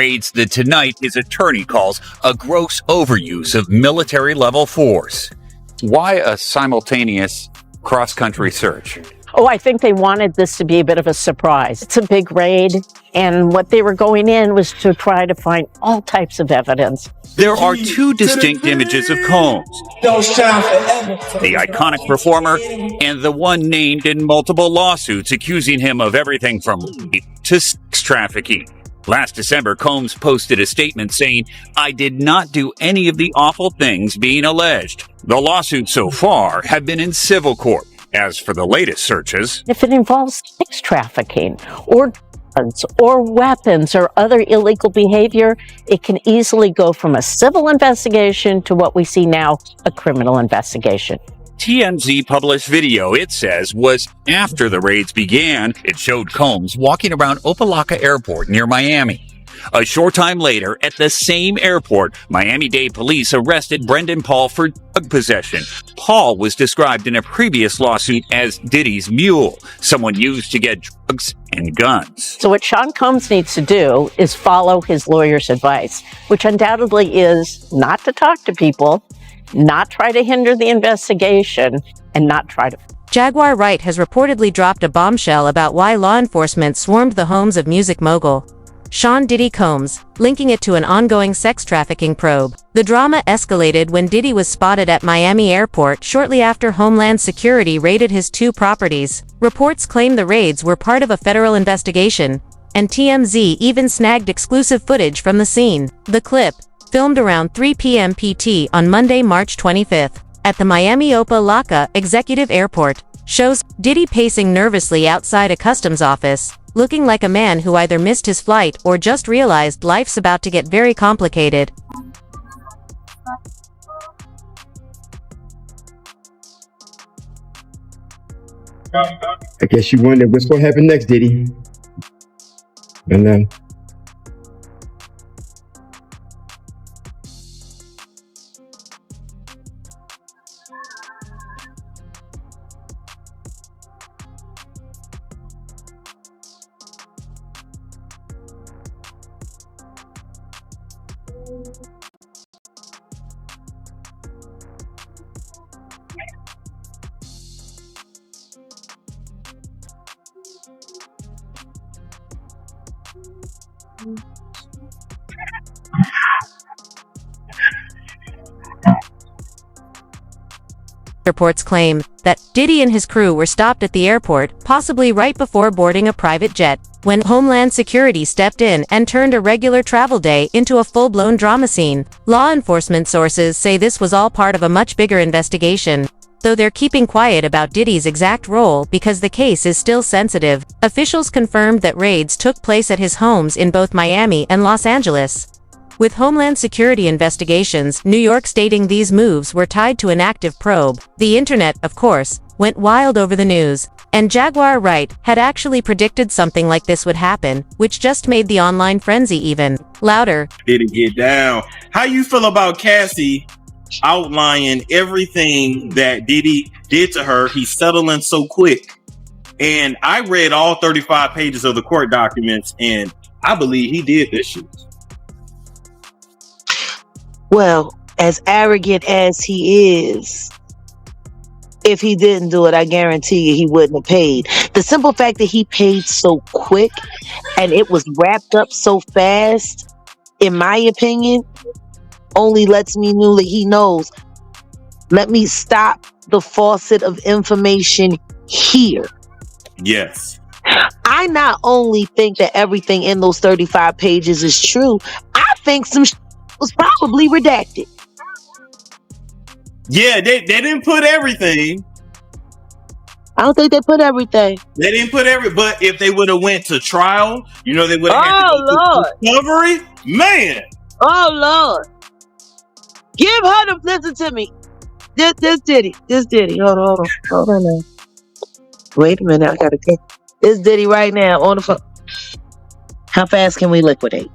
Raids that tonight his attorney calls a gross overuse of military-level force. Why a simultaneous cross-country search? Oh, I think they wanted this to be a bit of a surprise. It's a big raid, and what they were going in was to try to find all types of evidence. There are two distinct images of Combs. The iconic performer and the one named in multiple lawsuits accusing him of everything from rape to sex trafficking. Last December, Combs posted a statement saying, "I did not do any of the awful things being alleged." The lawsuits so far have been in civil court. As for the latest searches, if it involves sex trafficking or drugs or weapons or other illegal behavior, it can easily go from a civil investigation to what we see now, a criminal investigation. TMZ published video, it says, was after the raids began. It showed Combs walking around Opa-locka Airport near Miami. A short time later, at the same airport, Miami-Dade police arrested Brendan Paul for drug possession. Paul was described in a previous lawsuit as Diddy's mule, someone used to get drugs and guns. So what Sean Combs needs to do is follow his lawyer's advice, which undoubtedly is not to talk to people, not try to hinder the investigation, and not try to... Jaguar Wright has reportedly dropped a bombshell about why law enforcement swarmed the homes of music mogul Sean Diddy Combs, linking it to an ongoing sex trafficking probe. The drama escalated when Diddy was spotted at Miami Airport shortly after Homeland Security raided his two properties. Reports claim the raids were part of a federal investigation, and TMZ even snagged exclusive footage from the scene. The clip, filmed around 3 p.m. PT on Monday, March 25th, at the Miami Opa-locka Executive Airport, shows Diddy pacing nervously outside a customs office, looking like a man who either missed his flight or just realized life's about to get very complicated. I guess you wonder what's going to happen next, Diddy. And Reports claim that Diddy and his crew were stopped at the airport, possibly right before boarding a private jet, when Homeland Security stepped in and turned a regular travel day into a full-blown drama scene. Law enforcement sources say this was all part of a much bigger investigation, though they're keeping quiet about Diddy's exact role because the case is still sensitive. Officials confirmed that raids took place at his homes in both Miami and Los Angeles, with Homeland Security investigations, New York stating these moves were tied to an active probe. The internet, of course, went wild over the news, and Jaguar Wright had actually predicted something like this would happen, which just made the online frenzy even louder. Did it get down? How you feel about Cassie outlining everything that Diddy did to her? He's settling so quick. And I read all 35 pages of the court documents, and I believe he did this shit. Well, as arrogant as he is, if he didn't do it, I guarantee you he wouldn't have paid. The simple fact that he paid so quick and it was wrapped up so fast, in my opinion, only lets me know that he knows. Let me stop the faucet of information here. Yes. I not only think that everything in those 35 pages is true, I think some was probably redacted. Yeah, they didn't put everything. I don't think they put everything. They didn't put but if they would have went to trial, you know, they would have had to go to discovery. Man. Oh Lord. Give her the, listen to me. This Diddy. Hold on now. Wait a minute, I gotta take this Diddy right now on the phone. How fast can we liquidate?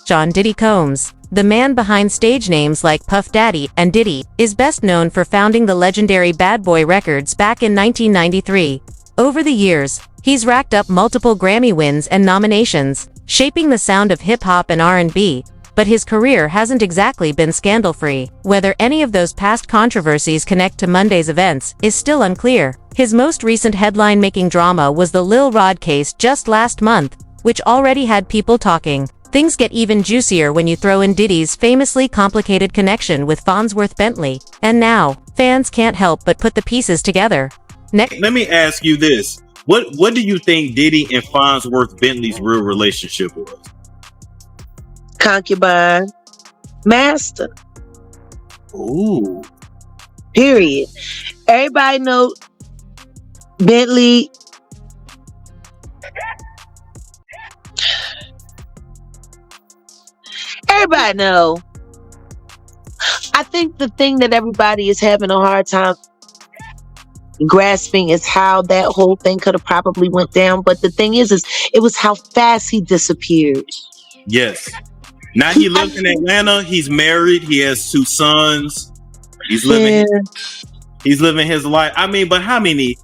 Sean Diddy Combs, the man behind stage names like Puff Daddy and Diddy, is best known for founding the legendary Bad Boy Records back in 1993. Over the years, he's racked up multiple Grammy wins and nominations, shaping the sound of hip-hop and R&B, but his career hasn't exactly been scandal-free. Whether any of those past controversies connect to Monday's events is still unclear. His most recent headline-making drama was the Lil Rod case just last month, which already had people talking. Things get even juicier when you throw in Diddy's famously complicated connection with Farnsworth Bentley, and now, fans can't help but put the pieces together. Let me ask you this. What do you think Diddy and Farnsworth Bentley's real relationship was? Concubine, master. Ooh. Period. Everybody know Bentley. Everybody know. I think the thing that everybody is having a hard time grasping is how that whole thing could have probably went down. But the thing is it was how fast he disappeared. Yes. Now he lives in Atlanta. He's married. He has 2 sons. He's living his life. I mean, but how many?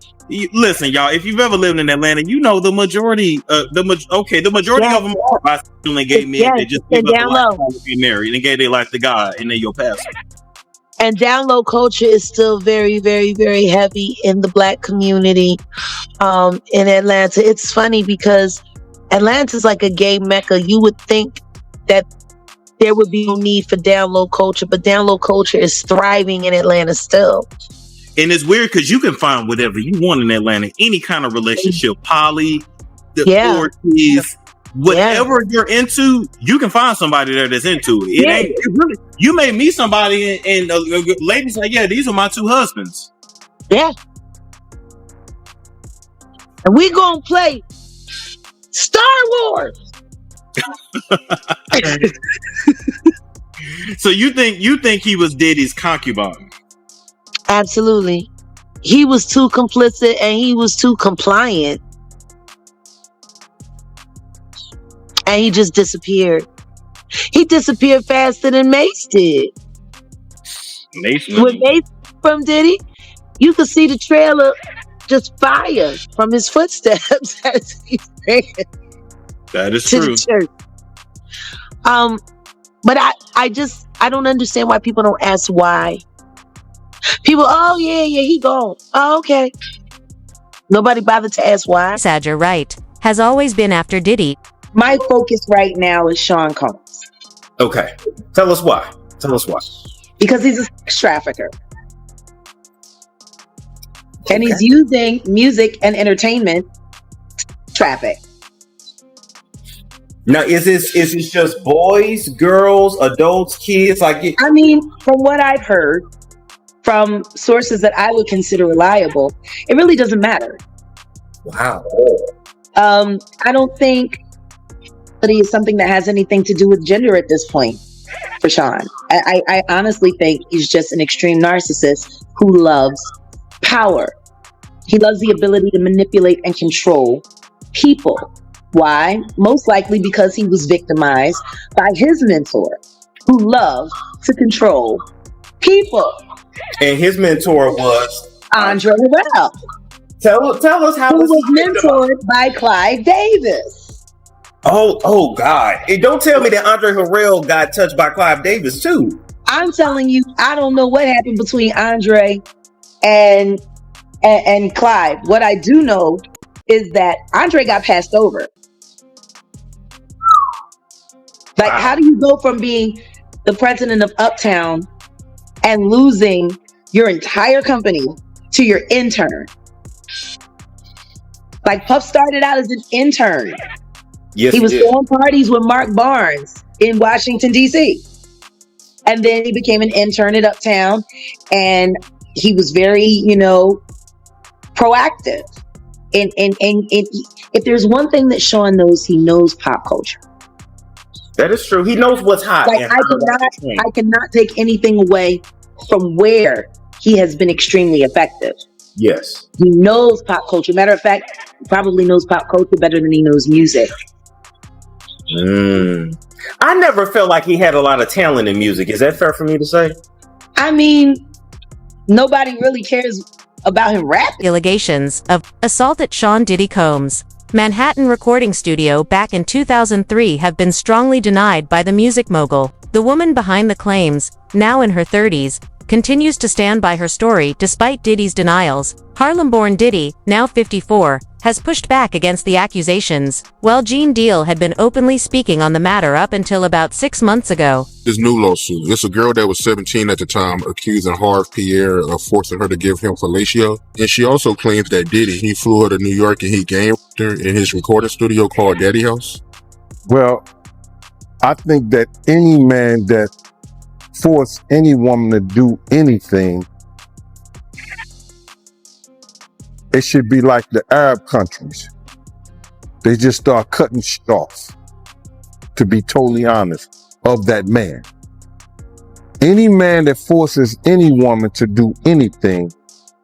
Listen, y'all. If you've ever lived in Atlanta, you know the majority. The majority of them are bisexual and gay men. They just give up their lifetime to be married and gave their life to God, and then you'll pass. And down low culture is still very, very, very heavy in the Black community in Atlanta. It's funny because Atlanta's like a gay mecca. You would think that there would be no need for down low culture, but down low culture is thriving in Atlanta still. And it's weird because you can find whatever you want in Atlanta, any kind of relationship, poly, orgies, whatever you're into, you can find somebody there that's into it. You may meet somebody and ladies like, yeah, these are my 2 husbands. Yeah. And we gonna play Star Wars. So you think he was Diddy's concubine? Absolutely. He was too complicit and he was too compliant. And he just disappeared. He disappeared faster than Mace did. With Mace from Diddy, you could see the trailer just fire from his footsteps as he ran. That is true. But I don't understand why people don't ask why. People, oh yeah, he gone. Oh, okay. Nobody bothered to ask why. Jaguar Wright has always been after Diddy. My focus right now is Sean Combs. Okay. Tell us why. Because he's a sex trafficker. And he's using music and entertainment to traffic. Now, is this just boys, girls, adults, kids? I mean, from what I've heard from sources that I would consider reliable, it really doesn't matter. Wow. I don't think that he is something that has anything to do with gender at this point for Sean. I honestly think he's just an extreme narcissist who loves power. He loves the ability to manipulate and control people. Why? Most likely because he was victimized by his mentor, who loved to control people. And his mentor was Andre Harrell. Tell us how who was mentored by Clive Davis. Oh God. And don't tell me that Andre Harrell got touched by Clive Davis too. I'm telling you, I don't know what happened between Andre and Clive. What I do know is that Andre got passed over. Like, how do you go from being the president of Uptown and losing your entire company to your intern? Like, Puff started out as an intern. Yes, he was throwing parties with Mark Barnes in Washington, D.C. And then he became an intern at Uptown, and he was very, proactive. And if there's one thing that Sean knows, he knows pop culture. That is true. He knows what's hot. Like, I cannot take anything away from where he has been extremely effective. Yes. He knows pop culture. Matter of fact, he probably knows pop culture better than he knows music. I never felt like he had a lot of talent in music. Is that fair for me to say? I mean, nobody really cares about him rapping. Allegations of assault at Sean Diddy Combs. Manhattan recording studio back in 2003 have been strongly denied by the music mogul. The woman behind the claims, now in her 30s, continues to stand by her story despite Diddy's denials. Harlem-born Diddy, now 54, has pushed back against the accusations, while Gene Deal had been openly speaking on the matter up until about 6 months ago. This new lawsuit, it's a girl that was 17 at the time accusing Harv Pierre of forcing her to give him fellatio. And she also claims that Diddy, he flew her to New York and he game raped her in his recording studio called Daddy House. Well, I think that any man that force any woman to do anything, it should be like the Arab countries. They just start cutting shit off, to be totally honest, of that man. Any man that forces any woman to do anything,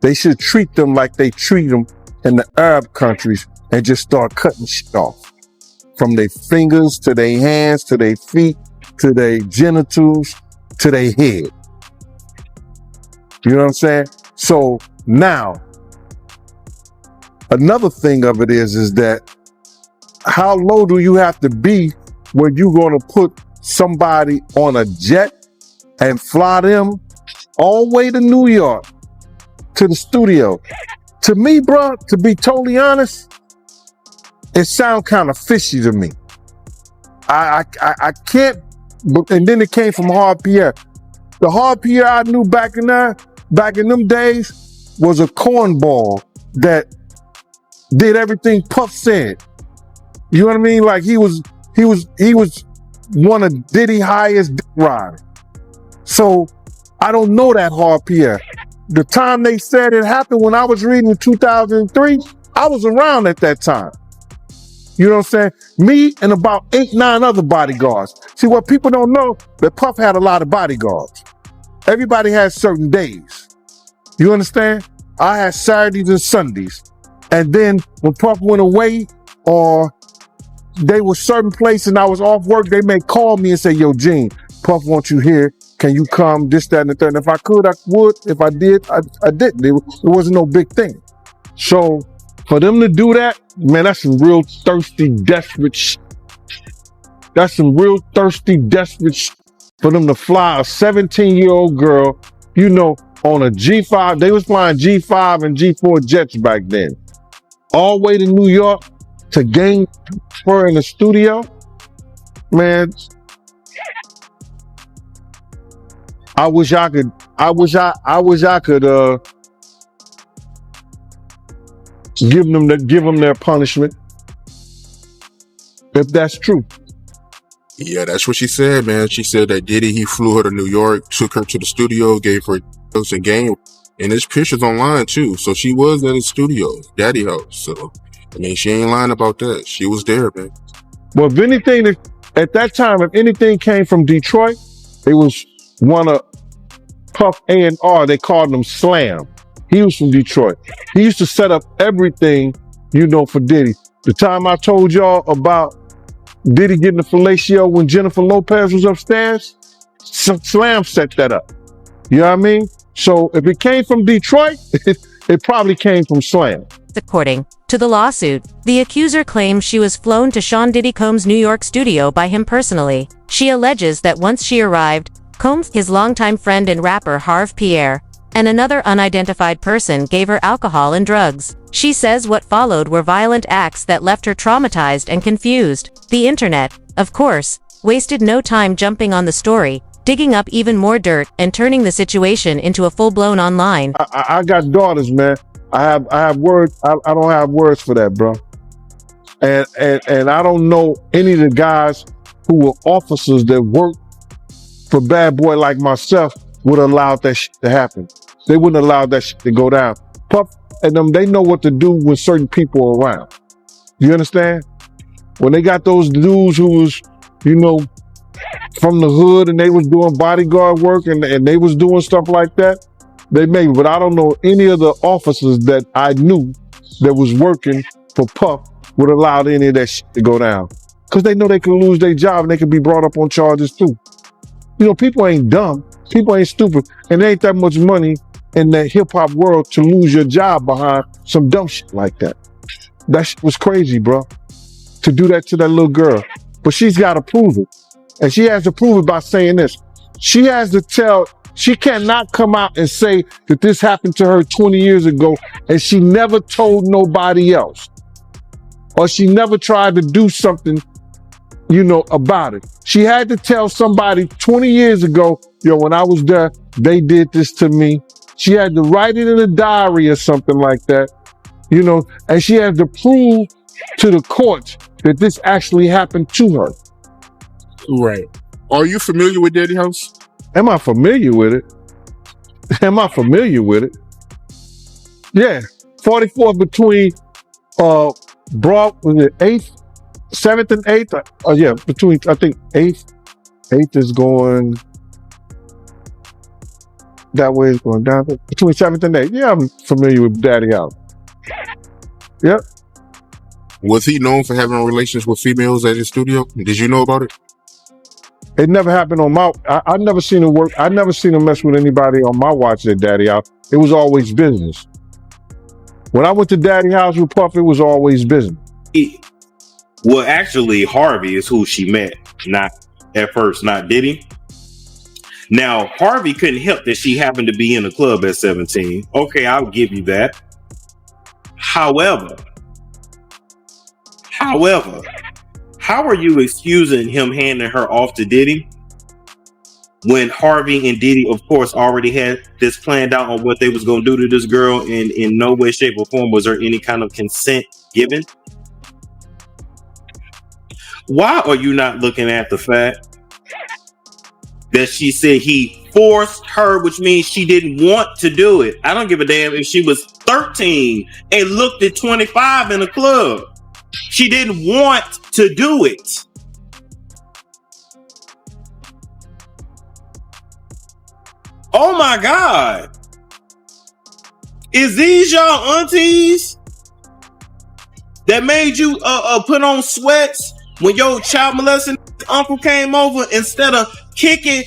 they should treat them like they treat them in the Arab countries and just start cutting shit off. From their fingers to their hands to their feet to their genitals to their head. You know what I'm saying? So now, another thing of it is that how low do you have to be when you're going to put somebody on a jet and fly them all the way to New York to the studio? To me, bro, to be totally honest, it sounds kind of fishy to me. I can't, and then it came from Harv Pierre. The Harv Pierre I knew back in them days was a cornball that did everything Puff said. You know what I mean? Like he was one of Diddy's highest dick riders. So I don't know that Harv Pierre. The time they said it happened when I was reading in 2003, I was around at that time. You know what I'm saying? Me and about 8, 9 other bodyguards. See, what people don't know, that Puff had a lot of bodyguards. Everybody has certain days. You understand? I had Saturdays and Sundays. And then when Puff went away, or they were certain places and I was off work, they may call me and say, yo, Gene, Puff wants you here. Can you come? This, that, and the third. And if I could, I would. If I did, I didn't. It wasn't no big thing. So for them to do that, man, that's some real thirsty, desperate shit. That's some real thirsty, desperate shit. For them to fly a 17-year-old girl, you know, on a G5. They was flying G5 and G4 jets back then. All the way to New York to game her in the studio. Man, I wish I could give them their punishment, if that's true. Yeah, that's what she said, man. She said that Diddy, he flew her to New York, took her to the studio, gave her a game. And there's pictures online too. So she was at his studio, Daddy House. So, I mean, she ain't lying about that. She was there, man. Well, if anything, at that time, if anything came from Detroit, it was one of Puff A&R. They called him Slam. He was from Detroit. He used to set up everything, you know, for Diddy. The time I told y'all about Diddy getting the fellatio when Jennifer Lopez was upstairs, Slam set that up. You know what I mean? So if it came from Detroit, it probably came from Slam. According to the lawsuit, the accuser claims she was flown to Sean Diddy Combs' New York studio by him personally. She alleges that once she arrived, Combs, his longtime friend and rapper Harv Pierre, and another unidentified person gave her alcohol and drugs. She says what followed were violent acts that left her traumatized and confused. The internet, of course, wasted no time jumping on the story, digging up even more dirt and turning the situation into a full-blown online. I got daughters, man. I have words. I don't have words for that, bro. And I don't know any of the guys who were officers that worked for Bad Boy like myself would allow that shit to happen. They wouldn't allow that shit to go down. Puff and them, they know what to do when certain people are around. You understand? When they got those dudes who was, you know, from the hood and they was doing bodyguard work and they was doing stuff like that, they maybe, but I don't know any of the officers that I knew that was working for Puff would allow any of that shit to go down. Because they know they can lose their job and they can be brought up on charges too. You know, people ain't dumb. People ain't stupid. And there ain't that much money in the hip hop world to lose your job behind some dumb shit like that. That shit was crazy, bro. To do that to that little girl. But she's got to prove it. And she has to prove it by saying this. She has to tell, she cannot come out and say that this happened to her 20 years ago and she never told nobody else. Or she never tried to do something, about it. She had to tell somebody 20 years ago, when I was there, they did this to me. She had to write it in a diary or something like that, and she had to prove to the courts that this actually happened to her. Right. Are you familiar with Daddy House? Am I familiar with it? Yeah. 44th between Broad was it 8th, 7th and 8th? Yeah, between I think 8th. 8th is going that way, is going down between 7th and 8th. Yeah, I'm familiar with Daddy House. Yep. Was he known for having relations with females at his studio? Did you know about it? It never happened on my. I never seen him work. I never seen him mess with anybody on my watch at Daddy House. It was always business. When I went to Daddy House with Puff, it was always business. Well, actually, Harvey is who she met. Not Diddy. Now, Harvey couldn't help that she happened to be in a club at 17. Okay, I'll give you that. However, how are you excusing him handing her off to Diddy when Harvey and Diddy, of course, already had this planned out on what they was going to do to this girl, and in no way, shape, or form was there any kind of consent given? Why are you not looking at the fact that she said he forced her, which means she didn't want to do it? I don't give a damn if she was 13 and looked at 25 in a club. She didn't want to do it. Oh my God. Is these y'all aunties that made you put on sweats when your child molesting uncle came over instead of kicking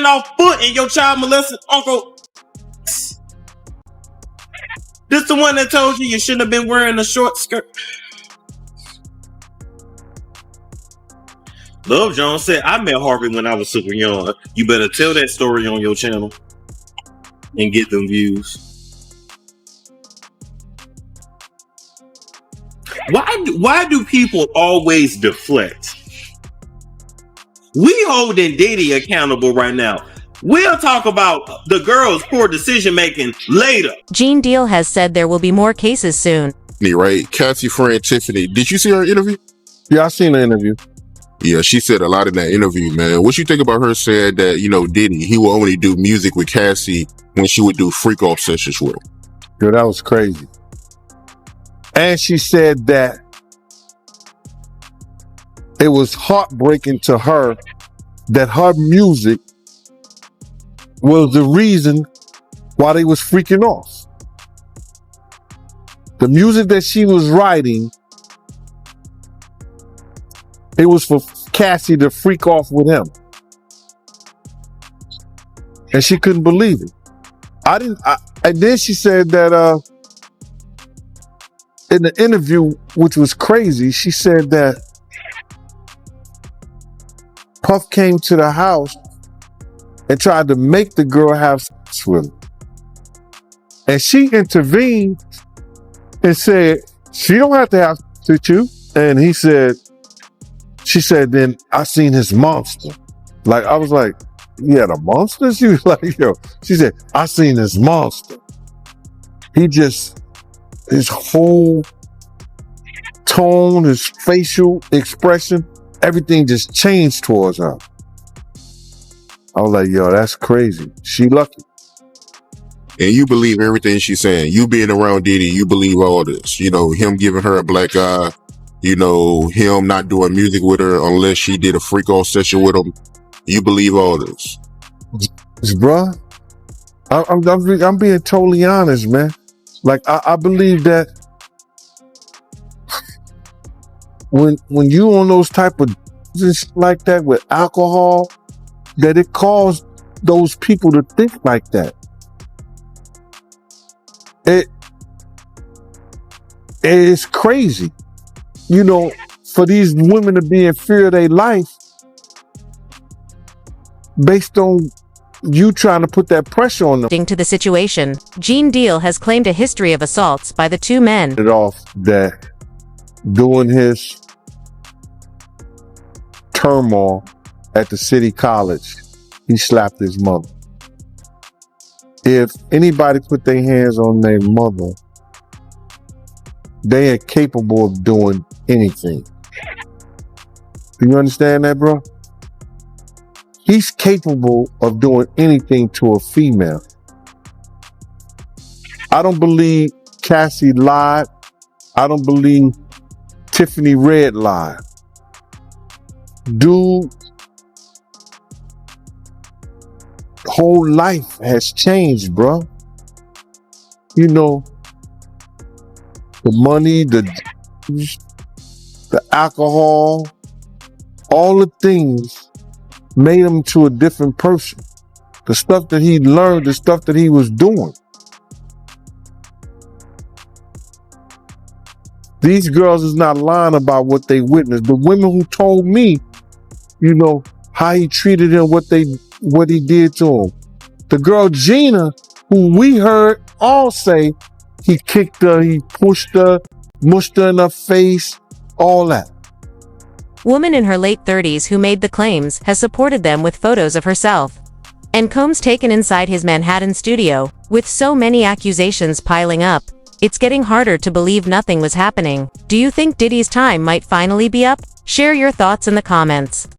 off foot in your child molesting uncle? This the one that told you shouldn't have been wearing a short skirt. Love Jones said, I met Harvey when I was super young. You better tell that story on your channel and get them views. Why do people always deflect? We holding Diddy accountable right now. We'll talk about the girl's poor decision making later. Gene Deal has said there will be more cases soon. Right. Cassie friend Tiffany. Did you see her interview? Yeah, I seen the interview. Yeah, she said a lot in that interview, man. What you think about her saying that, Diddy, he will only do music with Cassie when she would do freak off sessions with him? Yo, that was crazy. And she said that it was heartbreaking to her that her music was the reason why they was freaking off. The music that she was writing, it was for Cassie to freak off with him. And she couldn't believe it. And then she said that in the interview, which was crazy, she said that Puff came to the house and tried to make the girl have sex with him. And she intervened and said, she don't have to have sex with you. And she said, then I seen his monster. Like, I was like, you had a monster? She was like, she said, I seen his monster. His whole tone, his facial expression, everything just changed towards her. I was like, that's crazy. She lucky. And you believe everything she's saying. You being around Diddy, you believe all this. Him giving her a black eye. Him not doing music with her unless she did a freak off session with him. You believe all this. Bruh, I'm being totally honest, man. Like, I believe that when you on those type of like that with alcohol, that it caused those people to think like that. It's crazy. You know, for these women to be in fear of their life based on you trying to put that pressure on them. To the situation, Gene Deal has claimed a history of assaults by the two men. It off that during his turmoil at the city college, he slapped his mother. If anybody put their hands on their mother, they are capable of doing anything. Do you understand that, bro? He's capable of doing anything to a female. I don't believe Cassie lied. I don't believe Tiffany Red lied. Dude, whole life has changed, bro. You know, the money, the alcohol, all the things made him to a different person. The stuff that he learned, the stuff that he was doing. These girls is not lying about what they witnessed. The women who told me, you know, how he treated them, what he did to him. The girl Gina, who we heard all say he kicked her, he pushed her, mushed her in her face, all that. Woman in her late 30s who made the claims has supported them with photos of herself and combs taken inside his Manhattan studio. With so many accusations piling up, it's getting harder to believe nothing was happening. Do you think Diddy's time might finally be up? Share your thoughts in the comments.